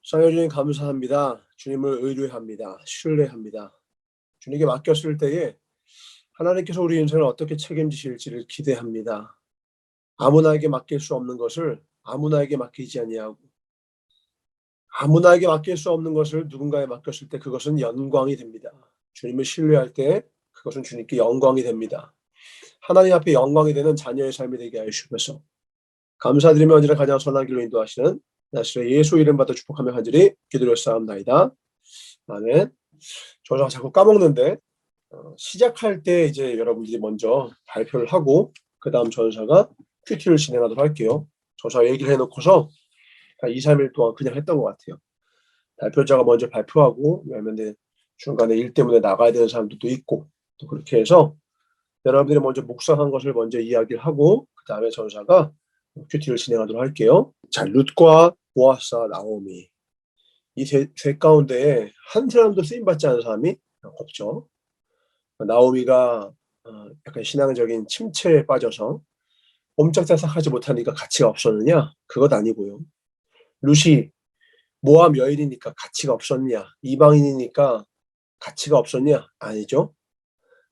성령님 감사합니다. 주님을 의뢰합니다. 신뢰합니다. 주님께 맡겼을 때에 하나님께서 우리 인생을 어떻게 책임지실지를 기대합니다. 아무나에게 맡길 수 없는 것을 아무나에게 맡기지 아니하고 아무나에게 맡길 수 없는 것을 누군가에 맡겼을 때 그것은 영광이 됩니다. 주님을 신뢰할 때 그것은 주님께 영광이 됩니다. 하나님 앞에 영광이 되는 자녀의 삶이 되게 하여 주셔서 감사드리며 언제나 가장 선한 길로 인도하시는 나시의 예수 이름 받아 축복하며 간절히 기도렸사옵나이다. 아멘. 저자가 자꾸 까먹는데 시작할 때 이제 여러분들이 먼저 발표를 하고 그 다음 전사가 큐티를 진행하도록 할게요. 저자 얘기를 해놓고서 한 2, 3일 동안 그냥 했던 것 같아요. 발표자가 먼저 발표하고 왜냐면 중간에 일 때문에 나가야 되는 사람들도 있고 또 그렇게 해서 여러분들이 먼저 묵상한 것을 먼저 이야기를 하고 그 다음에 전사가 큐티를 진행하도록 할게요. 자, 룻과 보아스와 나오미 이 셋 가운데 한 사람도 쓰임받지 않은 사람이 없죠. 나오미가 약간 신앙적인 침체에 빠져서 옴짝달싹하지 못하니까 가치가 없었느냐? 그것 아니고요. 룻이 모압 여인이니까 가치가 없었냐? 이방인이니까 가치가 없었냐? 아니죠.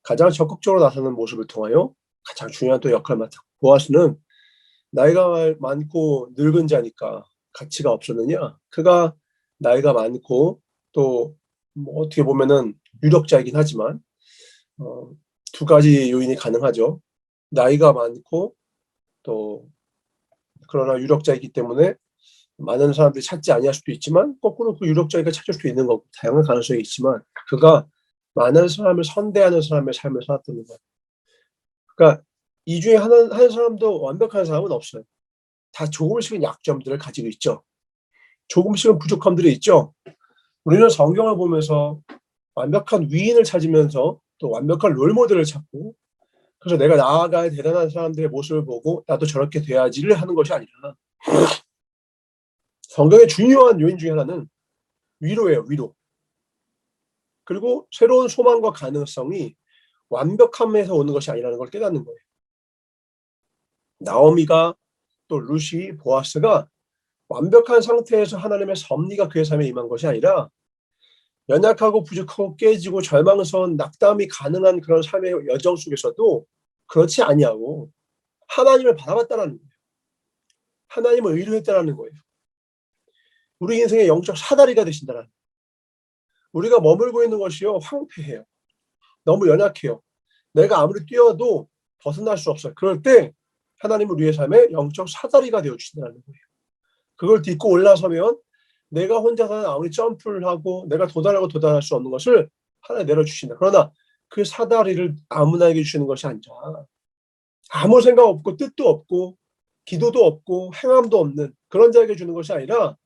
가장 적극적으로 나서는 모습을 통하여 가장 중요한 또 역할을 맡았고 보아스는 나이가 많고 늙은 자니까 가치가 없었느냐? 그가 나이가 많고 또 뭐 어떻게 보면은 유력자이긴 하지만 두 가지 요인이 가능하죠. 나이가 많고 또 그러나 유력자이기 때문에 많은 사람들이 찾지 아니할 수도 있지만 거꾸로 그 유력자이가 찾을 수도 있는 거고 다양한 가능성이 있지만 그가 많은 사람을 선대하는 사람의 삶을 살았다는 거예요. 그러니까 이 중에 한 사람도 완벽한 사람은 없어요. 다 조금씩은 약점들을 가지고 있죠. 조금씩은 부족함들이 있죠. 우리는 성경을 보면서 완벽한 위인을 찾으면서 또 완벽한 롤모델을 찾고 그래서 내가 나아가야 대단한 사람들의 모습을 보고 나도 저렇게 돼야지를 하는 것이 아니라 성경의 중요한 요인 중에 하나는 위로예요. 위로. 그리고 새로운 소망과 가능성이 완벽함에서 오는 것이 아니라는 걸 깨닫는 거예요. 나오미가 또 룻이 보아스가 완벽한 상태에서 하나님의 섭리가 그의 삶에 임한 것이 아니라 연약하고 부족하고 깨지고 절망스러운 낙담이 가능한 그런 삶의 여정 속에서도 그렇지 아니하고 하나님을 바라봤다는 거예요. 하나님을 의뢰했다는 거예요. 우리 인생의 영적 사다리가 되신다는 거예요. 우리가 머물고 있는 것이요 황폐해요. 너무 연약해요. 내가 아무리 뛰어도 벗어날 수 없어요. 그럴 때 하나님은 우리의 삶에 영적 사다리가 되어주신다는 거예요. 그걸 딛고 올라서면 내가 혼자서는 아무리 점프를 하고 내가 도달할 수 없는 것을 하나님 내려주신다. 그러나 그 사다리를 아무나에게 주시는 것이 아니라 아무 생각 없고 뜻도 없고 기도도 없고 행함도 없는 그런 자에게 주는 것이 아니라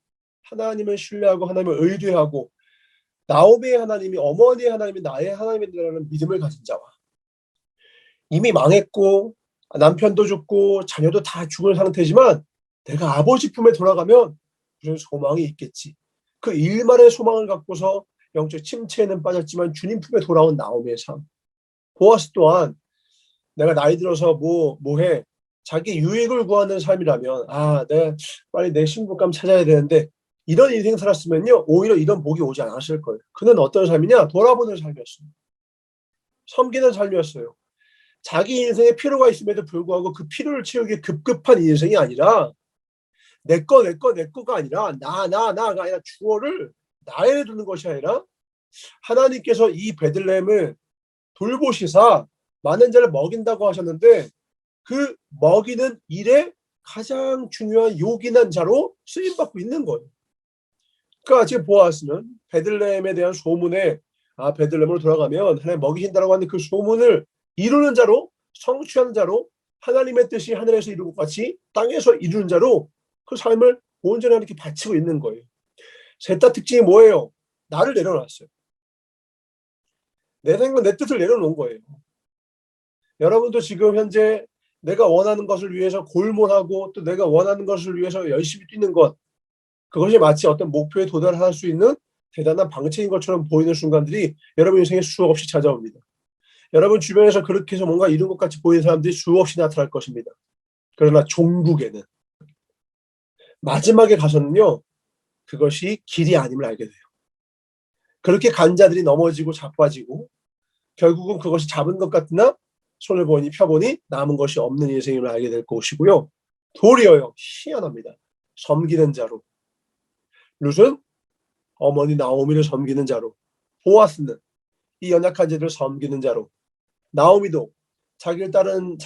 하나님을 신뢰하고 하나님을 의뢰하고 나오미의 하나님이 어머니의 하나님이 나의 하나님이라는 믿음을 가진 자와 이미 망했고 남편도 죽고 자녀도 다 죽은 상태지만 내가 아버지 품에 돌아가면 무슨 소망이 있겠지. 그 일말의 소망을 갖고서 영적 침체에는 빠졌지만 주님 품에 돌아온 나오미의 삶. 보아스 또한 내가 나이 들어서 뭐해 자기 유익을 구하는 삶이라면 내가 빨리 내 신부감 찾아야 되는데 이런 인생 살았으면요 오히려 이런 복이 오지 않았을 거예요. 그는 어떤 삶이냐? 돌아보는 삶이었어요. 섬기는 삶이었어요. 자기 인생에 필요가 있음에도 불구하고 그 필요를 채우기 급급한 인생이 아니라 내 거가 아니라 나가 아니라 주어를 나에 두는 것이 아니라 하나님께서 이 베들레헴을 돌보시사 많은 자를 먹인다고 하셨는데 그 먹이는 일에 가장 중요한 요긴한 자로 쓰임받고 있는 거예요. 그러니까 지금 보았으면 베들레헴에 대한 소문에 베들레헴으로 돌아가면 하나님 먹이신다라고 하는 그 소문을 이루는 자로 성취하는 자로 하나님의 뜻이 하늘에서 이루는 것 같이 땅에서 이루는 자로 그 삶을 온전히 이렇게 바치고 있는 거예요. 셋 다 특징이 뭐예요? 나를 내려놨어요. 내 생각, 내 뜻을 내려놓은 거예요. 여러분도 지금 현재 내가 원하는 것을 위해서 골몰하고 또 내가 원하는 것을 위해서 열심히 뛰는 것 그것이 마치 어떤 목표에 도달할 수 있는 대단한 방치인 것처럼 보이는 순간들이 여러분 인생에 수없이 찾아옵니다. 여러분 주변에서 그렇게 해서 뭔가 이룬 것 같이 보이는 사람들이 수없이 나타날 것입니다. 그러나 종국에는 마지막에 가서는요 그것이 길이 아님을 알게 돼요. 그렇게 간 자들이 넘어지고 자빠지고 결국은 그것이 잡은 것 같으나 손을 보니 펴보니 남은 것이 없는 인생임을 알게 될 것이고요. 도리어요, 희한합니다. 섬기는 자로, 룻은 어머니 나오미를 섬기는 자로, 보아스는 이 연약한 자들을 섬기는 자로, 나오미도 자기를 따르는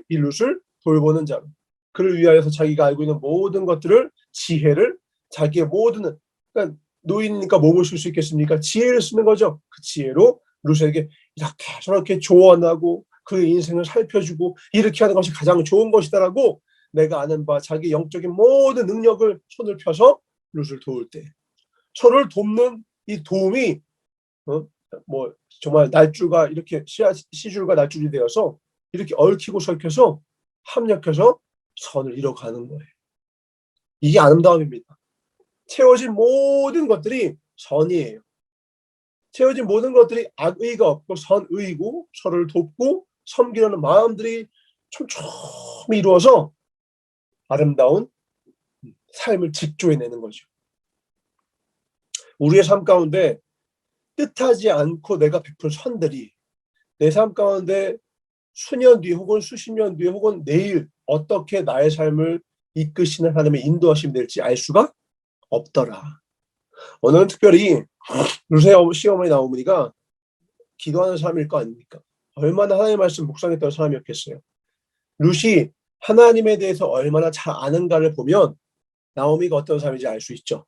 이 룻을 돌보는 자로, 그를 위하여서 자기가 알고 있는 모든 것들을, 지혜를, 자기의 모든, 그러니까 노인이니까 몸을 쓸 수 있겠습니까? 지혜를 쓰는 거죠. 그 지혜로 룻에게 이렇게 저렇게 조언하고 그의 인생을 살펴주고 이렇게 하는 것이 가장 좋은 것이다라고 내가 아는 바 자기 영적인 모든 능력을 손을 펴서 룻을 도울 때, 서로를 돕는 이 도움이 뭐 정말 날줄과 이렇게 시줄과 날줄이 되어서 이렇게 얽히고 설켜서 합력해서 선을 이뤄가는 거예요. 이게 아름다움입니다. 채워진 모든 것들이 선이에요. 채워진 모든 것들이 악의가 없고 선의고 서로를 돕고 섬기려는 마음들이 촘촘히 이루어서 아름다운 삶을 직조해내는 거죠. 우리의 삶 가운데 뜻하지 않고 내가 베푼 선들이 내 삶 가운데 수년 뒤 혹은 수십 년 뒤에 혹은 내일 어떻게 나의 삶을 이끄시는 하나님의 인도하심이 될지 알 수가 없더라. 오늘은 특별히 룻의 시어머니 나오미가 기도하는 사람일 거 아닙니까? 얼마나 하나님의 말씀 묵상했던 사람이었겠어요. 룻이 하나님에 대해서 얼마나 잘 아는가를 보면 나오미가 어떤 사람인지 알 수 있죠.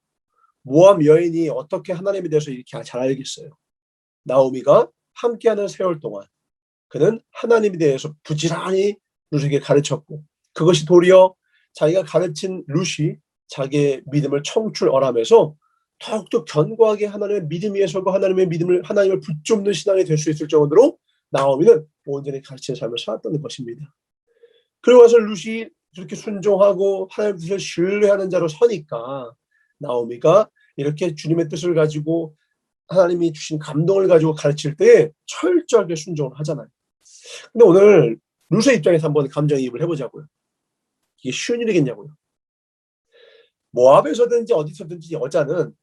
모압 여인이 어떻게 하나님에 대해서 이렇게 잘 알겠어요. 나오미가 함께하는 세월 동안 그는 하나님에 대해서 부지런히 룻에게 가르쳤고 그것이 도리어 자기가 가르친 룻이 자기의 믿음을 청출어람해서 더욱더 견고하게 하나님의 믿음 위에 서고 하나님을 붙잡는 신앙이 될 수 있을 정도로 나오미는 온전히 가르치는 삶을 살았던 것입니다. 그러고 나서 룻이 그렇게 순종하고 하나님의 뜻을 신뢰하는 자로 서니까 나오미가 이렇게 주님의 뜻을 가지고 하나님이 주신 감동을 가지고 가르칠 때 철저하게 순종을 하잖아요. 근데 오늘 룻의 입장에서 한번 감정이입을 해보자고요. 이게 쉬운 일이겠냐고요. 모압에서든지 어디서든지 여자는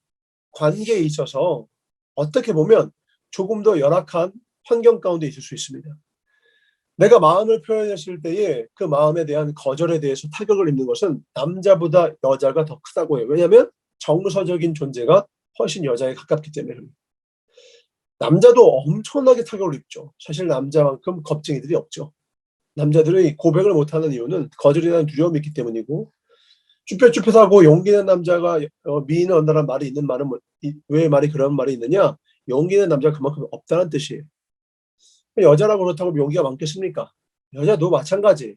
관계에 있어서 어떻게 보면 조금 더 열악한 환경 가운데 있을 수 있습니다. 내가 마음을 표현했을 때에 그 마음에 대한 거절에 대해서 타격을 입는 것은 남자보다 여자가 더 크다고 해요. 왜냐하면 정서적인 존재가 훨씬 여자에 가깝기 때문에. 남자도 엄청나게 타격을 입죠. 사실 남자만큼 겁쟁이들이 없죠. 남자들이 고백을 못하는 이유는 거절에 대한 두려움이 있기 때문이고 쭈뼛쭈뼛하고 용기 낸 남자가 미인을 얻는다는 말이 있는 말은 왜 그런 말이 있느냐? 용기 낸 남자가 그만큼 없다는 뜻이에요. 여자라고 그렇다고 용기가 많겠습니까? 여자도 마찬가지.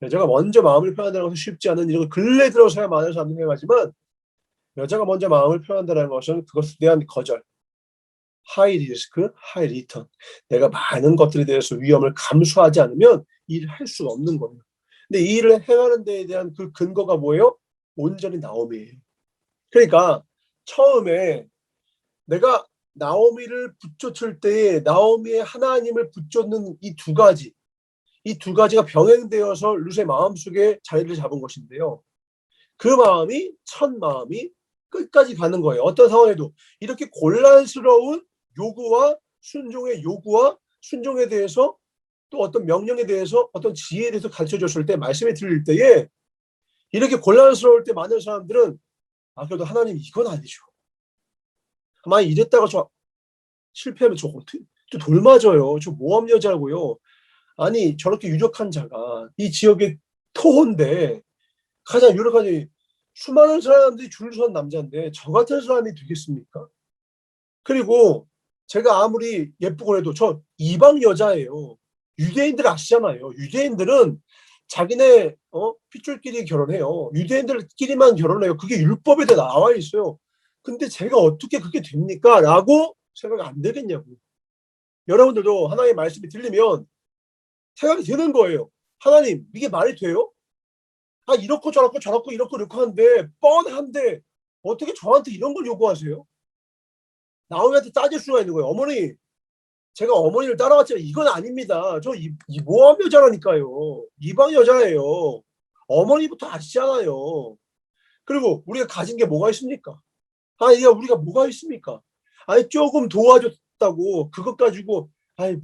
여자가 먼저 마음을 표현한다는 것은 쉽지 않은 일이고 근래 들어서야 많은 사람들이 생각하지만 여자가 먼저 마음을 표현한다는 것은 그것에 대한 거절, 하이 리스크, 하이 리턴. 내가 많은 것들에 대해서 위험을 감수하지 않으면 일을 할 수가 없는 거예요. 근데 이 일을 행하는 데에 대한 그 근거가 뭐예요? 온전히 나오미예요. 그러니까 처음에 내가 나오미를 붙여칠 때에 나오미의 하나님을 붙잡는 이 두 가지가 병행되어서 룻의 마음속에 자리를 잡은 것인데요. 그 마음이 첫 마음이 끝까지 가는 거예요. 어떤 상황에도 이렇게 곤란스러운 순종의 요구와 순종에 대해서 또 어떤 명령에 대해서 어떤 지혜에 대해서 가르쳐줬을 때 말씀에 들릴 때에 이렇게 곤란스러울 때 많은 사람들은 그래도 하나님 이건 아니죠. 만약 이랬다가 저 실패하면 저 어떻게 돌 맞아요. 저 모함 여자고요. 아니 저렇게 유력한 자가 이 지역의 토호인데 가장 유력한 수많은 사람들이 줄을 선 남자인데 저 같은 사람이 되겠습니까? 그리고 제가 아무리 예쁘고 해도 저 이방 여자예요. 유대인들 아시잖아요. 유대인들은 자기네 핏줄끼리 결혼해요. 유대인들끼리만 결혼해요. 그게 율법에 나와 있어요. 근데 제가 어떻게 그게 됩니까? 라고 생각 안 되겠냐고. 여러분들도 하나님의 말씀이 들리면 생각이 드는 거예요. 하나님 이게 말이 돼요? 이렇고 저렇고 이렇고 하는데 뻔한데 어떻게 저한테 이런 걸 요구하세요? 나오미한테 따질 수가 있는 거예요. 어머니 제가 어머니를 따라왔지만 이건 아닙니다. 저 이 모함 여자라니까요. 이방 여자예요. 어머니부터 아시잖아요. 그리고 우리가 가진 게 뭐가 있습니까? 아니, 우리가 뭐가 있습니까? 아니, 조금 도와줬다고 그것 가지고, 아니,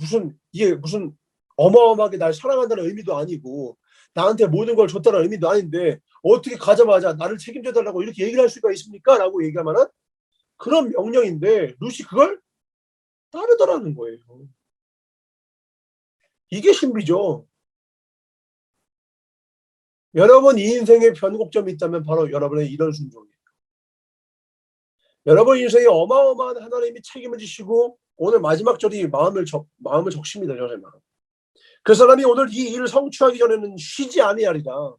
이게 무슨 어마어마하게 날 사랑한다는 의미도 아니고, 나한테 모든 걸 줬다는 의미도 아닌데, 어떻게 가자마자 나를 책임져 달라고 이렇게 얘기를 할 수가 있습니까? 라고 얘기할 만한 그런 명령인데, 룻이 그걸 따르더라는 거예요. 이게 신비죠. 여러분, 이 인생에 변곡점이 있다면 바로 여러분의 이런 순종이에요. 여러분 인생에 어마어마한 하나님이 책임을 지시고 오늘 마지막 절이 마음을 적십니다. 저는. 그 사람이 오늘 이 일을 성취하기 전에는 쉬지 아니하리라.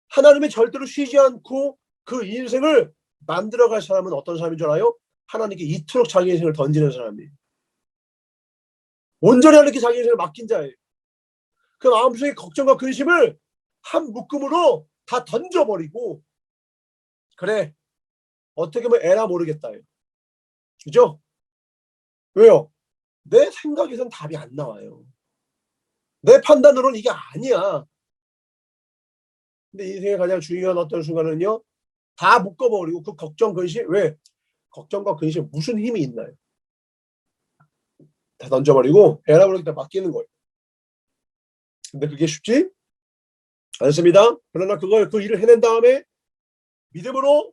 하나님이 절대로 쉬지 않고 그 인생을 만들어갈 사람은 어떤 사람인 줄 알아요? 하나님께 이토록 자기 인생을 던지는 사람이에요. 온전히 하나님께 자기 인생을 맡긴 자예요. 그 마음속의 걱정과 근심을 한 묶음으로 다 던져버리고, 그래, 어떻게 보면 에라 모르겠다. 그죠? 왜요? 내 생각에선 답이 안 나와요. 내 판단으로는 이게 아니야. 근데 인생의 가장 중요한 어떤 순간은요, 다 묶어버리고 그 걱정, 근심, 왜? 걱정과 근심에 무슨 힘이 있나요? 다 던져버리고 에라 모르겠다 맡기는 거예요. 근데 그게 쉽지 않습니다. 그러나 그 일을 해낸 다음에 믿음으로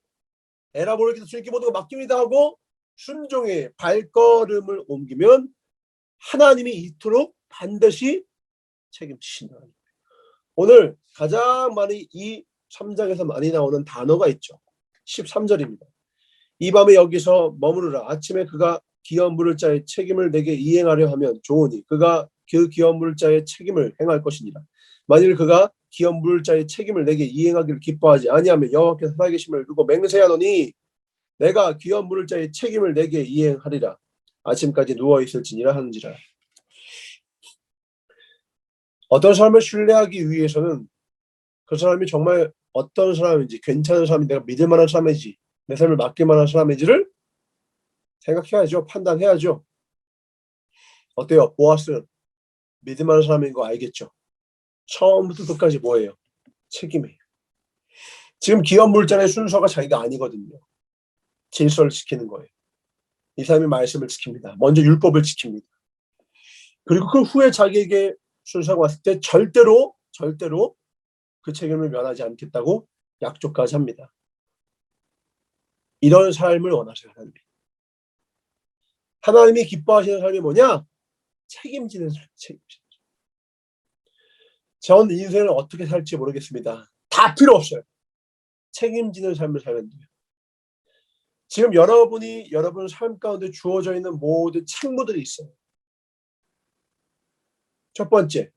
에라 모르겠다 주님께 모든 걸 맡깁니다 하고 순종의 발걸음을 옮기면 하나님이 이토록 반드시 책임지신다. 오늘 가장 많이 이 3장에서 많이 나오는 단어가 있죠. 13절입니다. 이 밤에 여기서 머무르라. 아침에 그가 기업 물을 자의 책임을 내게 이행하려 하면 좋으니 그가 그 기업 물을 자의 책임을 행할 것이니라. 만일 그가 기업 물을 자의 책임을 내게 이행하기를 기뻐하지 아니하면 여호와께서 살아계심을 두고 맹세하노니 내가 기업 물을 자의 책임을 내게 이행하리라. 아침까지 누워 있을지니라 하는지라. 어떤 사람을 신뢰하기 위해서는 그 사람이 정말 어떤 사람인지, 괜찮은 사람인지, 내가 믿을 만한 사람인지, 내 삶을 맡길 만한 사람인지를 생각해야죠. 판단해야죠. 어때요? 보아스 믿을 만한 사람인 거 알겠죠? 처음부터 끝까지 뭐예요? 책임이에요. 지금 기업 물자의 순서가 자기가 아니거든요. 질서를 지키는 거예요. 이 사람이 말씀을 지킵니다. 먼저 율법을 지킵니다. 그리고 그 후에 자기에게 순서가 왔을 때 절대로 그 책임을 면하지 않겠다고 약속까지 합니다. 이런 삶을 원하세요. 하나님이 기뻐하시는 삶이 뭐냐? 책임지는 삶, 책임지는 삶. 전 인생을 어떻게 살지 모르겠습니다. 다 필요 없어요. 책임지는 삶을 살면 돼요. 지금 여러분 삶 가운데 주어져 있는 모든 책무들이 있어요. 첫 번째,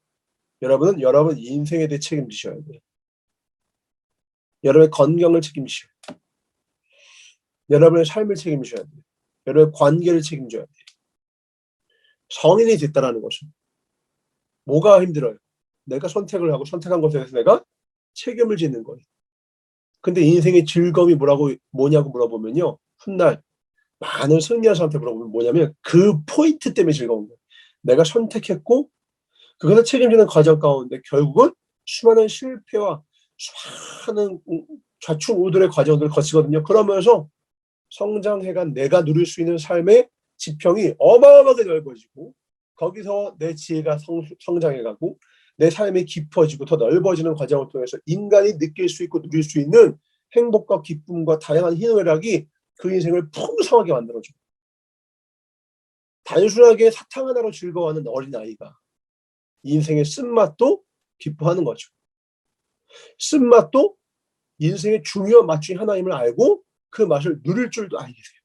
여러분은 여러분 인생에 대해 책임지셔야 돼요. 여러분의 건강을 책임지셔야 돼요. 여러분의 삶을 책임져야 돼요. 여러분의 관계를 책임져야 돼요. 성인이 됐다라는 것은 뭐가 힘들어요? 내가 선택을 하고 선택한 것에 대해서 내가 책임을 지는 거예요. 근데 인생의 즐거움이 뭐냐고 물어보면요. 훗날 많은 승리한 사람한테 물어보면 뭐냐면 그 포인트 때문에 즐거운 거예요. 내가 선택했고 그것을 책임지는 과정 가운데 결국은 수많은 실패와 수많은 좌충우돌의 과정들을 거치거든요. 그러면서 성장해간 내가 누릴 수 있는 삶의 지평이 어마어마하게 넓어지고 거기서 내 지혜가 성장해가고 내 삶이 깊어지고 더 넓어지는 과정을 통해서 인간이 느낄 수 있고 누릴 수 있는 행복과 기쁨과 다양한 희노애락이 그 인생을 풍성하게 만들어줘요. 단순하게 사탕 하나로 즐거워하는 어린아이가 인생의 쓴맛도 기뻐하는 거죠. 쓴맛도 인생의 중요한 맛 중에 하나임을 알고 그 맛을 누릴 줄도 알게 돼요.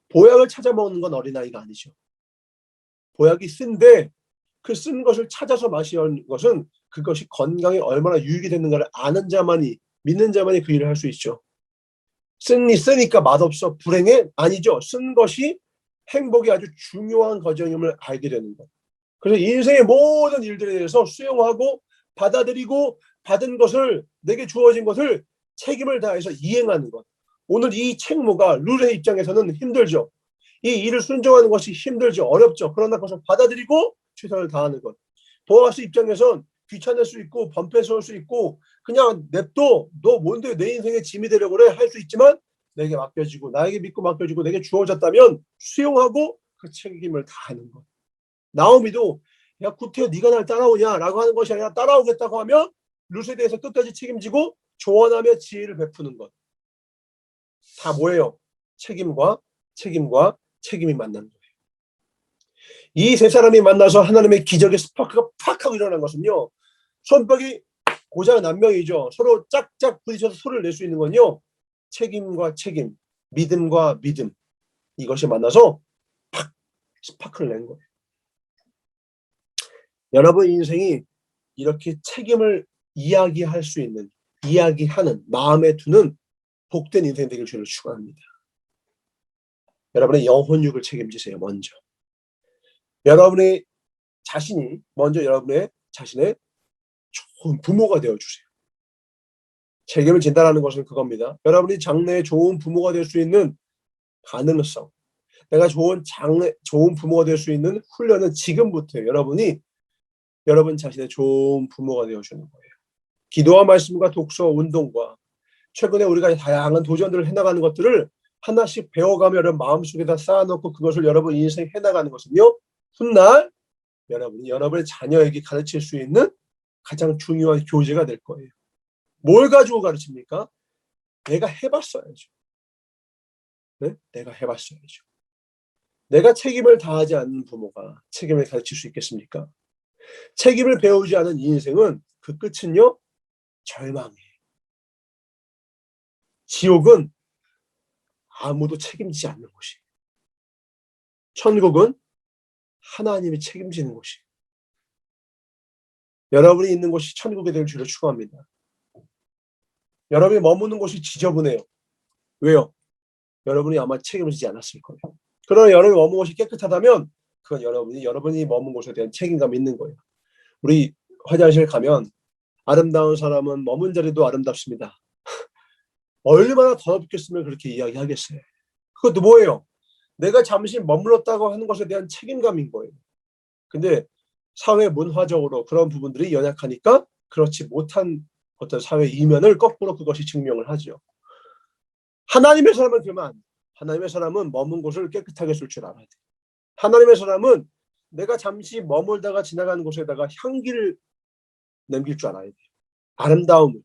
보약을 찾아 먹는 건 어린아이가 아니죠. 보약이 쓴데 그 쓴 것을 찾아서 마시는 것은 그것이 건강에 얼마나 유익이 되는가를 아는 자만이, 믿는 자만이 그 일을 할 수 있죠. 쓰니까 맛없어 불행해? 아니죠. 쓴 것이 행복이 아주 중요한 과정임을 알게 되는 것. 그래서 인생의 모든 일들에 대해서 수용하고 받아들이고 받은 것을, 내게 주어진 것을 책임을 다해서 이행하는 것. 오늘 이 책무가 룰의 입장에서는 힘들죠. 이 일을 순종하는 것이 힘들죠. 어렵죠. 그러나 그것을 받아들이고 최선을 다하는 것. 보아스 입장에선 귀찮을 수 있고 범패스러울 수 있고 그냥 냅둬. 너 뭔데 내 인생의 짐이 되려고 그래? 할 수 있지만 내게 맡겨지고 나에게 믿고 맡겨지고 내게 주어졌다면 수용하고 그 책임을 다하는 것. 나오미도 야 구태여 네가 날 따라오냐라고 하는 것이 아니라 따라오겠다고 하면 룻에 대해서 끝까지 책임지고 조언하며 지혜를 베푸는 것. 다 뭐예요? 책임과 책임이 만나는 거예요. 이 세 사람이 만나서 하나님의 기적의 스파크가 팍 하고 일어난 것은요. 손뼉이 고장 난명이죠. 서로 짝짝 부딪혀서 소리를 낼 수 있는 건요. 책임과 책임, 믿음과 믿음. 이것이 만나서 팍 스파크를 낸 거예요. 여러분 인생이 이렇게 책임을 이야기할 수 있는, 이야기하는, 마음에 두는 복된 인생 되길 주를 축원합니다. 여러분의 영혼육을 책임지세요. 먼저. 여러분의 자신이 먼저 여러분의 자신의 좋은 부모가 되어주세요. 책임을 진다라는 것은 그겁니다. 여러분이 장래에 좋은 부모가 될 수 있는 가능성, 내가 좋은 부모가 될 수 있는 훈련은 지금부터 여러분이 여러분 자신의 좋은 부모가 되어주는 거예요. 기도와 말씀과 독서, 운동과 최근에 우리가 다양한 도전들을 해나가는 것들을 하나씩 배워가며 여러분 마음속에다 쌓아놓고 그것을 여러분 인생 해나가는 것은요. 훗날 여러분이 여러분의 자녀에게 가르칠 수 있는 가장 중요한 교재가 될 거예요. 뭘 가지고 가르칩니까? 내가 해봤어야죠. 네? 내가 해봤어야죠. 내가 책임을 다하지 않는 부모가 책임을 가르칠 수 있겠습니까? 책임을 배우지 않은 인생은 그 끝은요. 절망이에요. 지옥은 아무도 책임지지 않는 곳이에요. 천국은 하나님이 책임지는 곳이에요. 여러분이 있는 곳이 천국이 될 줄을 축원합니다. 여러분이 머무는 곳이 지저분해요. 왜요? 여러분이 아마 책임을 지지 않았을 거예요. 그러나 여러분이 머무는 곳이 깨끗하다면 그건 여러분이 머무는 곳에 대한 책임감이 있는 거예요. 우리 화장실 가면 아름다운 사람은 머문 자리도 아름답습니다. 얼마나 더럽겠으면 그렇게 이야기하겠어요. 그것도 뭐예요? 내가 잠시 머물렀다고 하는 것에 대한 책임감인 거예요. 근데 사회 문화적으로 그런 부분들이 연약하니까 그렇지 못한 어떤 사회 이면을 거꾸로 그것이 증명을 하죠. 하나님의 사람은 그러면 안 돼. 하나님의 사람은 머문 곳을 깨끗하게 쓸 줄 알아야 돼. 하나님의 사람은 내가 잠시 머물다가 지나가는 곳에다가 향기를 남길 줄 알아야 돼. 아름다움을.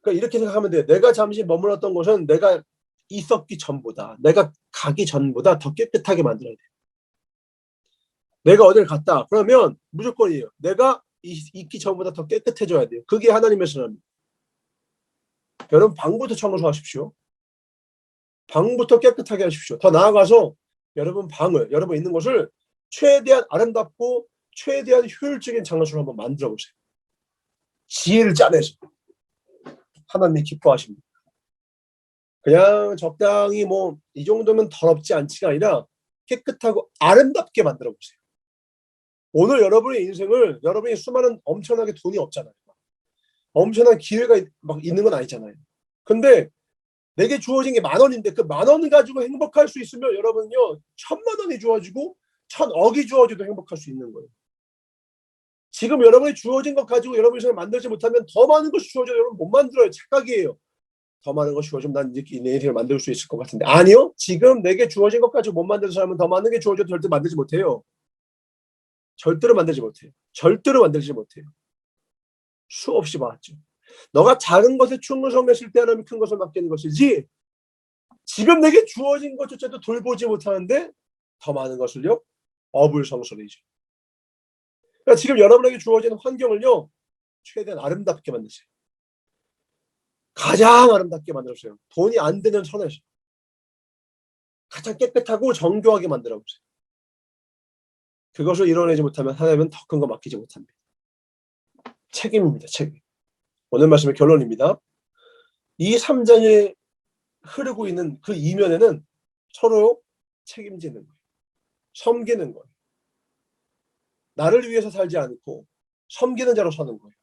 그러니까 이렇게 생각하면 돼. 내가 잠시 머물렀던 곳은 내가 있었기 전보다, 내가 가기 전보다 더 깨끗하게 만들어야 돼. 내가 어딜 갔다. 그러면 무조건이에요. 내가 있기 전보다 더 깨끗해져야 돼요. 그게 하나님의 사람이에요. 여러분 방부터 청소하십시오. 방부터 깨끗하게 하십시오. 더 나아가서 여러분 방을, 여러분 있는 곳을 최대한 아름답고 최대한 효율적인 장소로 한번 만들어 보세요. 지혜를 짜내서 하나님이 기뻐하십니다. 그냥 적당히 뭐 이 정도면 더럽지 않지가 아니라 깨끗하고 아름답게 만들어 보세요. 오늘 여러분의 인생을 여러분이 수많은 엄청나게 돈이 없잖아요. 엄청난 기회가 막 있는 건 아니잖아요. 근데 내게 주어진 게 10,000원인데 그 10,000원을 가지고 행복할 수 있으면 여러분요 1,000,000원이 주어지고 1,000억이 주어져도 행복할 수 있는 거예요. 지금 여러분이 주어진 것 가지고 여러분 인생을 만들지 못하면 더 많은 것이 주어져도 여러분 못 만들어요. 착각이에요. 더 많은 것이 주어지면 난 이제 내 인생을 만들 수 있을 것 같은데 아니요. 지금 내게 주어진 것 가지고 못 만드는 사람은 더 많은 게 주어져도 절대 만들지 못해요. 절대로 만들지 못해요. 절대로 만들지 못해요. 수없이 봤죠. 너가 작은 것에 충성했을 때 하나님이 큰 것을 맡기는 것이지 지금 내게 주어진 것조차도 돌보지 못하는데 더 많은 것을요 어불성설이죠. 그러니까 지금 여러분에게 주어진 환경을요 최대한 아름답게 만드세요. 가장 아름답게 만들어주세요. 돈이 안 되는 선에서 가장 깨끗하고 정교하게 만들어보세요. 그것을 이뤄내지 못하면 하나님은 더 큰 거 맡기지 못합니다. 책임입니다. 책임. 오늘 말씀의 결론입니다. 이 3장에 흐르고 있는 그 이면에는 서로 책임지는 거예요. 섬기는 거예요. 나를 위해서 살지 않고 섬기는 자로 사는 거예요.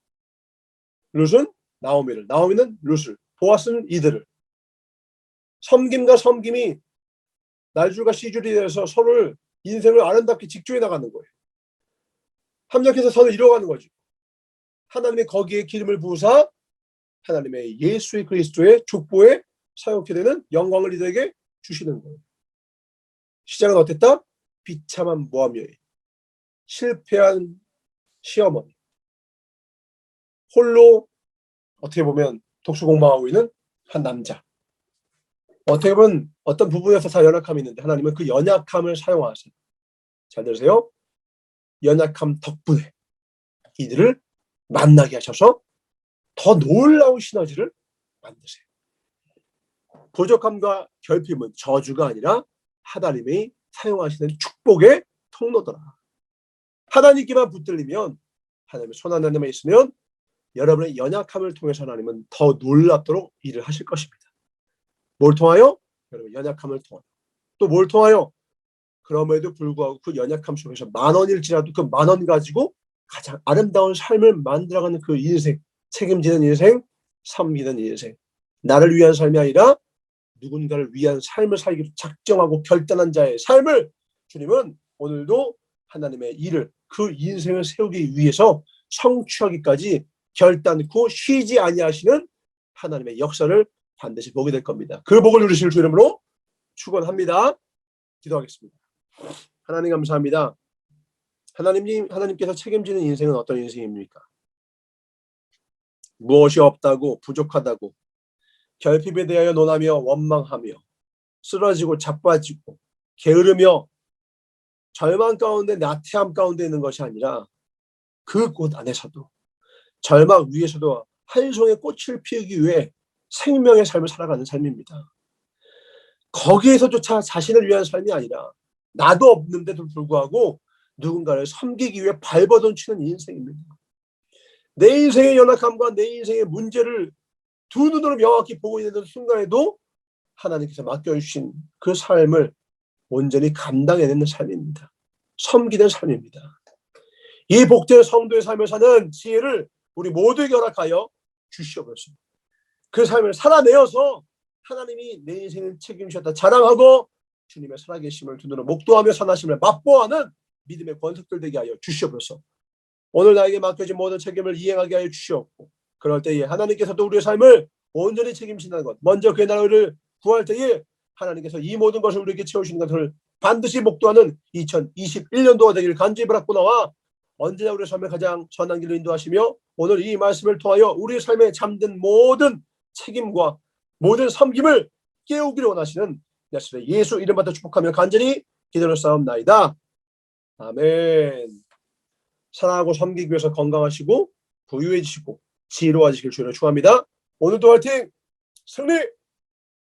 룻은 나오미를, 나오미는 룻을, 보아스는 이들을. 섬김과 섬김이 날줄과 시줄이 되어서 서로를 인생을 아름답게 직조해 나가는 거예요. 합력해서 선을 이뤄가는 거죠. 하나님의 거기에 기름을 부으사 하나님의 예수의 그리스도의 족보에 사용케 되는 영광을 이들에게 주시는 거예요. 시작은 어땠다? 비참한 모함 여인, 실패한 시어머니, 홀로 어떻게 보면 독서 공부하고 있는 한 남자. 어떻게 보면 어떤 부분에서 다 연약함이 있는데 하나님은 그 연약함을 사용하세요. 잘 들으세요. 연약함 덕분에 이들을 만나게 하셔서 더 놀라운 시너지를 만드세요. 부족함과 결핍은 저주가 아니라 하나님이 사용하시는 축복의 통로더라. 하나님께만 붙들리면, 하나님의 손 하나님에 있으면 여러분의 연약함을 통해서 하나님은 더 놀랍도록 일을 하실 것입니다. 뭘 통하여? 여러분 연약함을 통하여. 또 뭘 통하여? 그럼에도 불구하고 그 연약함 속에서 10,000원일지라도 그 10,000원 가지고 가장 아름다운 삶을 만들어가는 그 인생, 책임지는 인생, 섬기는 인생, 나를 위한 삶이 아니라 누군가를 위한 삶을 살기로 작정하고 결단한 자의 삶을 주님은 오늘도 하나님의 일을, 그 인생을 세우기 위해서 성취하기까지 결단코 쉬지 아니하시는 하나님의 역사를 반드시 보게 될 겁니다. 그 복을 누리실 주 이름으로 축원합니다. 기도하겠습니다. 하나님 감사합니다. 하나님께서 책임지는 인생은 어떤 인생입니까? 무엇이 없다고, 부족하다고, 결핍에 대하여 논하며 원망하며 쓰러지고 자빠지고 게으르며 절망 가운데, 나태함 가운데 있는 것이 아니라 그 곳 안에서도, 절망 위에서도 한 송의 꽃을 피우기 위해 생명의 삶을 살아가는 삶입니다. 거기에서조차 자신을 위한 삶이 아니라 나도 없는데도 불구하고 누군가를 섬기기 위해 발버둥 치는 인생입니다. 내 인생의 연약함과 내 인생의 문제를 두 눈으로 명확히 보고 있는 순간에도 하나님께서 맡겨주신 그 삶을 온전히 감당해내는 삶입니다. 섬기는 삶입니다. 이 복된 성도의 삶을 사는 지혜를 우리 모두에게 허락하여 주시옵소서. 그 삶을 살아내어서 하나님이 내 인생을 책임지셨다 자랑하고 주님의 살아계심을 두 눈으로 목도하며 선하심을 맛보아하는 믿음의 권속들 되게 하여 주시옵소서. 오늘 나에게 맡겨진 모든 책임을 이행하게 하여 주시옵고, 그럴 때에 하나님께서도 우리의 삶을 온전히 책임진다는 것, 먼저 그의 나라를 구할 때에 하나님께서 이 모든 것을 우리에게 채우시는 것을 반드시 목도하는 2021년도가 되기를 간절히 바라고 나와 언제나 우리의 삶에 가장 선한 길로 인도하시며 오늘 이 말씀을 통하여 우리의 삶에 잠든 모든 책임과 모든 섬김을 깨우기를 원하시는 예수 이름 받아 축복하며 간절히 기도를 싸움나이다. 아멘. 사랑하고 섬기기 위해서 건강하시고 부유해지시고 지혜로워지길 주로 축원합니다. 오늘도 화이팅! 승리!